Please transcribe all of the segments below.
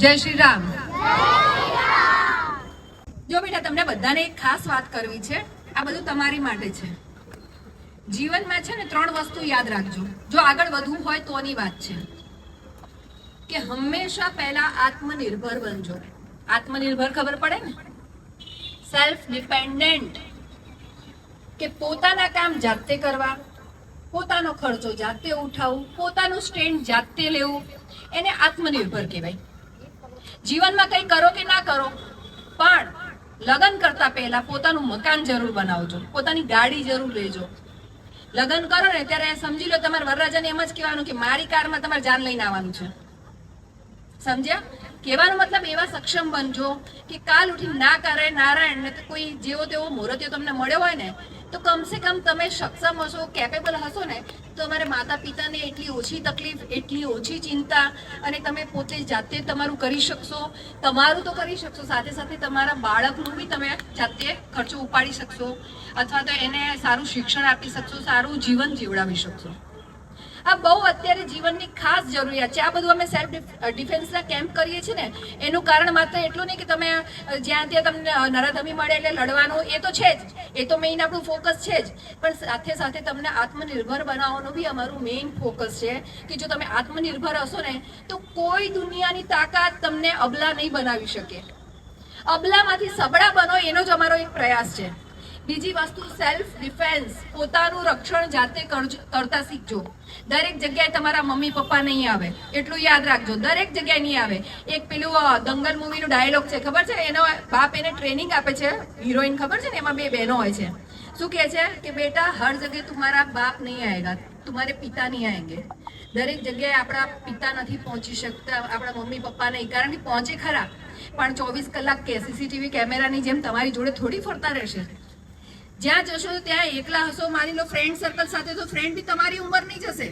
જય શ્રી રામ। જો બેટા તમને બધાને એક ખાસ વાત કરવી છે, આ બધું તમારી માટે છે। જીવનમાં છે ને 3 વસ્તુ યાદ રાખજો, જો આગળ વધવું હોય તોની વાત છે કે હંમેશા પહેલા આત્મનિર્ભર બનજો। આત્મનિર્ભર ખબર પડે ને, સેલ્ફ ડિપેન્ડન્ટ, કે પોતાના કામ જાતે કરવા, પોતાનો ખર્ચો જાતે ઉઠાવવું, પોતાનું સ્ટેન્ડ જાતે લેવું, એને આત્મનિર્ભર કહેવાય। જીવનમાં કંઈ કરો કે ના કરો, પણ લગ્ન કરતા પહેલા પોતાનું મકાન જરૂર બનાવજો, પોતાની ગાડી જરૂર લેજો। લગ્ન કરો ને ત્યારે સમજી લો તમારે વરરાજાને એમ જ કહેવાનું કે મારી કારમાં તમારે જાન લઈને આવવાનું છે, સમજ્યા? કહેવાનો મતલબ એવા સક્ષમ બનજો કે કાલ ઉઠી ના કરે નારાયણ ને કોઈ જેવો તેવો મુહૂર્ત્યો તમને મળ્યો હોય ને તો કમસે કમ તમે સક્ષમ હશો, કેપેબલ હશો ને તો તમારે માતા પિતાને એટલી ઓછી તકલીફ, એટલી ઓછી ચિંતા, અને તમે પોતે જાતે તમારું કરી શકશો। તમારું તો કરી શકશો, સાથે સાથે તમારા બાળકનું બી તમે જાતે ખર્ચો ઉપાડી શકશો, અથવા તો એને સારું શિક્ષણ આપી શકશો, સારું જીવન જીવડાવી શકશો। આ બહુ અત્યારે જીવનની ખાસ જરૂરિયાત છે। આ બધું અમે સેલ્ફ ડિફેન્સના કેમ્પ કરીએ છીએ ને એનું કારણ માત્ર એટલું નહીં કે તમે જ્યાં ત્યાં તમને નરાધમી મળે એટલે લડવાનું, એ તો છે જ, એ તો મેઇન આપણું ફોકસ છે જ, પણ સાથે સાથે તમને આત્મનિર્ભર બનાવવાનું બી અમારું મેઇન ફોકસ છે કે જો તમે આત્મનિર્ભર હશો ને તો કોઈ દુનિયાની તાકાત તમને અબલા નહીં બનાવી શકે। અબલામાંથી સબળા બનો એનો જ અમારો એક પ્રયાસ છે। બીજી વસ્તુ સેલ્ફ ડિફેન્સ, પોતાનું રક્ષણ જાતે કરતા શીખજો। દરેક જગ્યાએ તમારા મમ્મી પપ્પા નહીં આવે, એટલું યાદ રાખજો, દરેક જગ્યાએ નહીં આવે। એક પેલું દંગલ મૂવીનું ડાયલોગ છે, ખબર છે? એનો બાપ એને ટ્રેનિંગ આપે છે, હિરોઈન ખબર છે ને, એમાં 2 બહેનો હોય છે। શું કહે છે કે બેટા હર જગ્યાએ તમારા બાપ નહીં આएगा, तुम्हारे पिता नहीं आएंगे। દરેક જગ્યાએ આપણા પિતા નથી પહોંચી શકતા, આપણા મમ્મી પપ્પા નહીં, કારણ કે પહોંચે ખરા પણ 24 કલાક કે સીસીટીવી કેમેરાની જેમ તમારી જોડે થોડી ફરતા રહેશે। જ્યાં જશો ત્યાં એકલા હશો, માની લો ફ્રેન્ડ સર્કલ સાથે, તો ફ્રેન્ડ બી તમારી ઉંમરની જ હશે,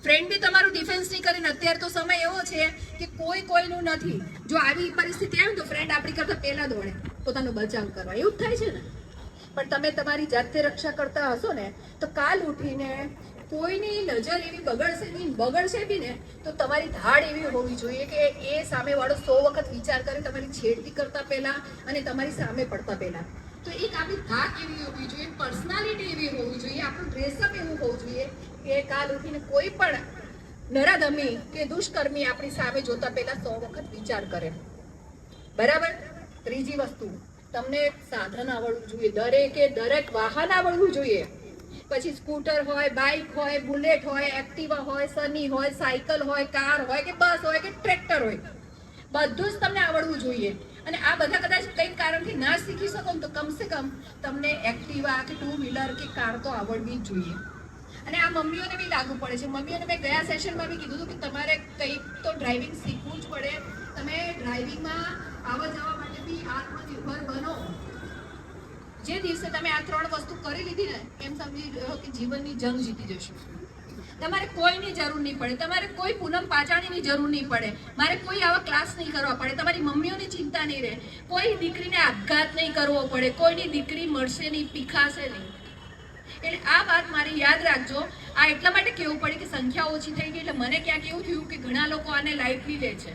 ફ્રેન્ડ બી તમારું ડિફેન્સ નહીં કરીને। અત્યારે તો સમય એવો છે કે કોઈ કોઈનું નથી, જો આવી પરિસ્થિતિ આવે તો ફ્રેન્ડ આપણી કરતા પહેલા દોડે પોતાનો બચાવ કરવા, એવું જ થાય છે ને। પણ તમે તમારી જાતે રક્ષા કરતા હશો ને તો કાલ ઉઠીને કોઈની નજર એવી બગડશે બી ને તો તમારી ધાડ એવી હોવી જોઈએ કે એ સામેવાળો 100 વખત વિચાર કરે તમારી છેડતી કરતા પહેલા અને તમારી સામે પડતા પહેલા। તો એક આપણી ધાક એવી હોવી જોઈએ, પર્સનાલિટી એવી હોવી જોઈએ, આપણું ડ્રેસઅપ એવું હોવું જોઈએ કે કાલ ઉઠીને કોઈ પણ નરાધમી કે દુષ્કર્મી આપણી સામે જોતા પહેલા 100 વખત વિચાર કરે, બરાબર? ત્રીજી વસ્તુ, તમને સાધન આવડવું જોઈએ, દરેક વાહન આવડવું જોઈએ। પછી સ્કૂટર હોય, બાઇક હોય, બુલેટ હોય, એક્ટિવા હોય, સની હોય, સાયકલ હોય, કાર હોય કે બસ હોય કે ટ્રેક્ટર હોય, બધું જ તમને આવડવું જોઈએ। અને આ બધા કદાચ કંઈક કારણથી ના શીખી શકો ને તો કમસે કમ તમને એક્ટિવા કે 2 વ્હીલર કે કાર તો આવડવી જ જોઈએ। અને આ મમ્મીઓને બી લાગુ પડે છે। મમ્મીઓને મેં ગયા સેશનમાં બી કીધું હતું કે તમારે કંઈક તો ડ્રાઇવિંગ શીખવું જ પડે, તમે ડ્રાઇવિંગમાં આવવા જવા માટે બી આત્મનિર્ભર બનો। જે દિવસે તમે આ 3 વસ્તુ કરી લીધી ને એમ સમજી લો કે જીવનની જંગ જીતી જશો। તમારે કોઈની જરૂર નહીં પડે, તમારે કોઈ પૂનમ પાચાણીની જરૂર નહીં પડે, મારે કોઈ આવા ક્લાસ નહીં કરવા પડે, તમારી મમ્મીઓની ચિંતા નહીં રહે, કોઈ દીકરીને આપઘાત નહીં કરવો પડે, કોઈની દીકરી મળશે નહીં, પીખાશે નહીં। એટલે આ વાત મારી યાદ રાખજો। આ એટલા માટે કહેવું પડે કે સંખ્યા ઓછી થઈ ગઈ એટલે મને ક્યાંક એવું થયું કે ઘણા લોકો આને લાઇટલી લે છે।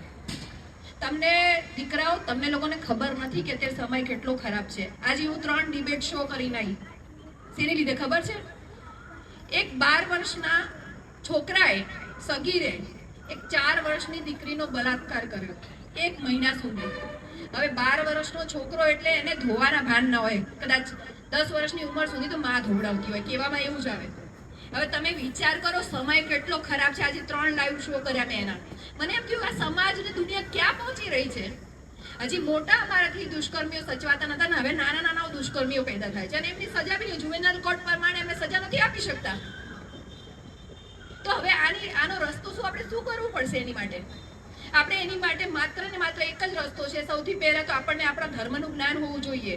તમને દીકરાઓ, તમને લોકોને ખબર નથી કે અત્યારે સમય કેટલો ખરાબ છે। આજે હું 3 ડિબેટ શો કરીને આવી, શેની લીધે ખબર છે? એક 12 વર્ષના છોકરાએ સગીરે એક 4 વર્ષની દીકરીનો બલાત્કાર કર્યો 1 મહિના સુધી। હવે 12 વર્ષનો છોકરો એટલે એને ધોવાના ભાન ન હોય, કદાચ 10 વર્ષની ઉંમર સુધી તો માં ધોવડાવતી હોય, કહેવામાં એવું જ આવે। હવે તમે વિચાર કરો સમય કેટલો ખરાબ છે। આજે 3 લાઈવ શો કર્યા મેં એના, મને એમ થયું આ સમાજ ને દુનિયા ક્યાં પહોંચી રહી છે। હજી મોટા અમારાથી દુષ્કર્મીઓ સચવાતા નતા ને હવે નાના દુષ્કર્મીઓ પેદા થાય છે અને એમની સજા બી જુવેનાઇલ કોર્ટ પ્રમાણે એમને સજા નથી આપી શકતા। તો હવે આનો રસ્તો શું, આપણે શું કરવું પડશે એની માટે? આપણે એની માટે માત્ર ને માત્ર એક જ રસ્તો છે। સૌથી પહેલા તો આપણને આપણા ધર્મનું જ્ઞાન હોવું જોઈએ।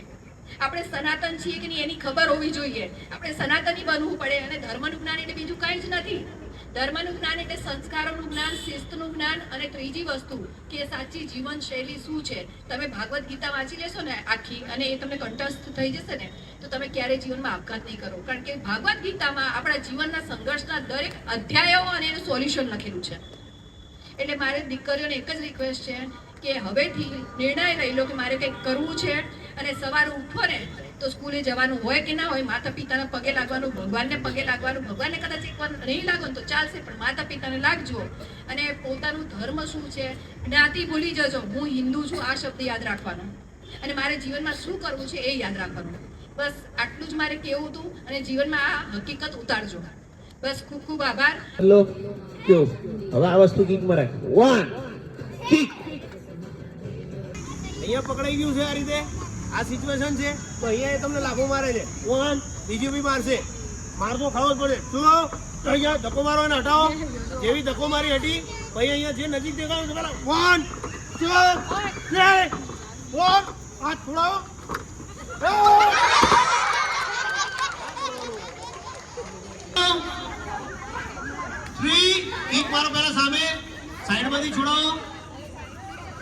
આપણે સનાતન છીએ કે નહીં એની ખબર હોવી જોઈએ। આપણે સનાતની બનવું પડે। અને ધર્મનું જ્ઞાન એટલે બીજું કંઈ જ નથી। ધર્મનું જ્ઞાન એટલે સંસ્કારોનું જ્ઞાન, શિસ્તનું જ્ઞાન, અને ત્રીજી વસ્તુ કે સાચી જીવન શૈલી શું છે। તમે ભાગવત ગીતા વાંચી લેશો ને આખી અને એ તમને કંઠસ્થ થઈ જશે ને તો તમે ક્યારેય જીવનમાં આપઘાત નહીં કરો, કારણ કે ભાગવત ગીતામાં આપણા જીવનના સંઘર્ષના દરેક અધ્યાયો અને એનું સોલ્યુશન લખેલું છે। એટલે મારે દીકરીઓને એક જ રિક્વેસ્ટ છે કે હવેથી નિર્ણય લઈ લો કે મારે કંઈક કરવું છે અને સવારે ઉઠો ને તો સ્કૂલે જવાનું હોય કે ના હોય માતા પિતાના પગે લાગવાનું, ભગવાનને પગે લાગવાનું. ભગવાનને કદાચ એકવાર નહીં લાગો ને તો ચાલશે, પણ માતા પિતાને લાગજો. અને પોતાનું ધર્મ શું છે, જ્ઞાતિ ભૂલી જજો. હું હિન્દુ છું આ શબ્દ યાદ રાખવાનો, અને મારે જીવનમાં શું કરવું છે એ યાદ રાખવાનું. બસ આટલું જ મારે કહેવું હતું, અને જીવનમાં આ હકીકત ઉતારજો. બસ ખૂબ ખૂબ આભાર. હેલો જો હવે આ વસ્તુ કિક મરાય 1 કિક અહીંયા પકડાઈ ગયું છે. આ રીતે આ સિચ્યુએશન છે તો અહીંયા એ તમને લાફો મારે છે 1 બીજું બી મારશે. મારતો ખાવો જ પડે. શું અહીંયા ધક્કો મારો એને હટાવો. જેવી ધક્કો મારી હટી પછી અહીંયા જે નજીક દેખાય છે પેલા 1 2 3 4 હાથ છોડાવો. 3 કિક મારો પહેલા સામે સાઈડ માંથી છોડાવો.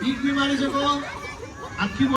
કિક બી મારી શકો આખી